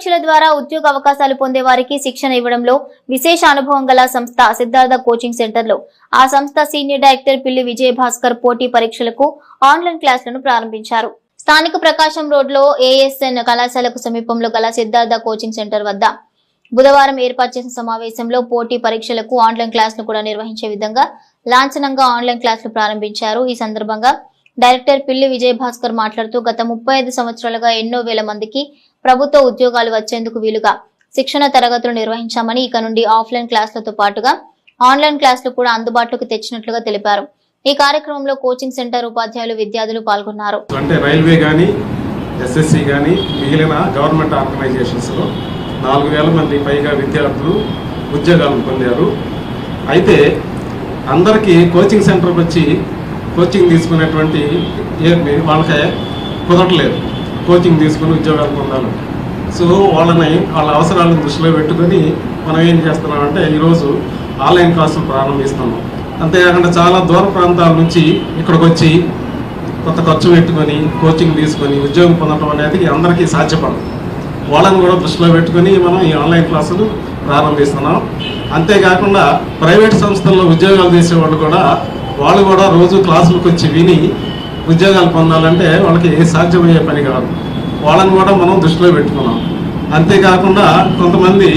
పరీక్షల ద్వారా ఉద్యోగ అవకాశాలు పొందే వారికి శిక్షణ ఇవ్వడంలో విశేష అనుభవం గల సంస్థ సిద్ధార్థ కోచింగ్ సెంటర్లో ఆ సంస్థ సీనియర్ డైరెక్టర్ పిల్లి విజయభాస్కర్ పోటీ పరీక్షలకు ఆన్లైన్ క్లాసులను ప్రారంభించారు. స్థానిక ప్రకాశం రోడ్లో ఏఎస్ఎన్ కళాశాలకు సమీపంలో గల సిద్ధార్థ కోచింగ్ సెంటర్ వద్ద బుధవారం ఏర్పాటు చేసిన సమావేశంలో పోటీ పరీక్షలకు ఆన్లైన్ క్లాసులు కూడా నిర్వహించే విధంగా లాంఛనంగా ఆన్లైన్ క్లాసులు ప్రారంభించారు. ఈ సందర్భంగా డైరెక్టర్ పిల్లి విజయభాస్కర్ మాట్లాడుతూ గత 35 సంవత్సరాలుగా ఎన్నో వేల మందికి ప్రభుత్వ ఉద్యోగాలు వచ్చేందుకు వీలుగా శిక్షణ తరగతులు నిర్వహించామని ఇక నుండి ఆఫ్లైన్ క్లాసులతో పాటుగా ఆన్లైన్ క్లాసులు కూడా అందుబాటులోకి తెచ్చినట్లుగా తెలిపారు. ఈ కార్యక్రమంలో కోచింగ్ సెంటర్ ఉపాధ్యాయులు విద్యార్థులు పాల్గొన్నారు. అంటే రైల్వే గాని ఎస్ఎస్సి గాని మిగిలిన గవర్నమెంట్ ఆర్గనైజేషన్స్ లో 4000 మంది పైగా విద్యార్థులు ఉద్యోగాలు పొందారు. అయితే అందరికీ కోచింగ్ సెంటర్కి వచ్చి కోచింగ్ తీసుకునేటువంటి వాళ్ళకే కుదరట్లేదు. కోచింగ్ తీసుకుని ఉద్యోగాలు పొందాలి. సో వాళ్ళ అవసరాలను దృష్టిలో పెట్టుకొని మనం ఏం చేస్తున్నామంటే ఈరోజు ఆన్లైన్ క్లాసులు ప్రారంభిస్తున్నాం. అంతేకాకుండా చాలా దూర ప్రాంతాల నుంచి ఇక్కడికి వచ్చి కొంత ఖర్చు పెట్టుకొని కోచింగ్ తీసుకొని ఉద్యోగం పొందడం అనేది అందరికీ సాధ్యపడదు. వాళ్ళని కూడా దృష్టిలో పెట్టుకొని మనం ఈ ఆన్లైన్ క్లాసులు ప్రారంభిస్తున్నాం. అంతేకాకుండా ప్రైవేట్ సంస్థల్లో ఉద్యోగాలు చేసేవాళ్ళు కూడా వాళ్ళు కూడా రోజు క్లాసులకు వచ్చి విని ఉద్యోగాలు పొందాలంటే వాళ్ళకి సాధ్యమయ్యే పని కాదు. వాళ్ళని కూడా మనం దృష్టిలో పెట్టుకున్నాం. అంతేకాకుండా కొంతమంది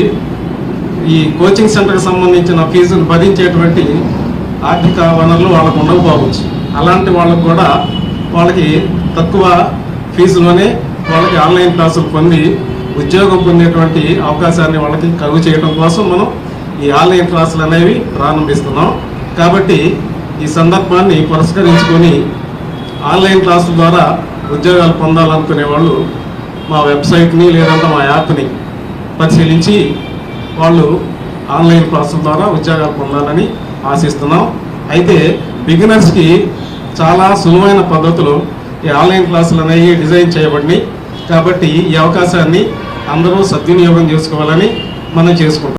ఈ కోచింగ్ సెంటర్కి సంబంధించిన ఫీజును భరించేటువంటి ఆర్థిక వనరులు వాళ్ళకు ఉండకపోవచ్చు. అలాంటి వాళ్ళకు కూడా వాళ్ళకి తక్కువ ఫీజులోనే వాళ్ళకి ఆన్లైన్ క్లాసులు పొంది ఉద్యోగం పొందేటువంటి అవకాశాన్ని వాళ్ళకి కలుగు చేయడం కోసం మనం ఈ ఆన్లైన్ క్లాసులు అనేవి ప్రారంభిస్తున్నాం. కాబట్టి ఈ సందర్భాన్ని పురస్కరించుకొని ఆన్లైన్ క్లాసుల ద్వారా ఉద్యోగాలు పొందాలనుకునే వాళ్ళు మా వెబ్సైట్ని లేదంటే మా యాప్ని పరిశీలించి వాళ్ళు ఆన్లైన్ క్లాసుల ద్వారా ఉద్యోగాలు పొందాలని ఆశిస్తున్నాం. అయితే బిగినర్స్కి చాలా సులువైన పద్ధతులు ఈ ఆన్లైన్ క్లాసులు అనేవి డిజైన్ చేయబడినాయి. కాబట్టి ఈ అవకాశాన్ని అందరూ సద్వినియోగం చేసుకోవాలని మనం చేసుకుంటాం.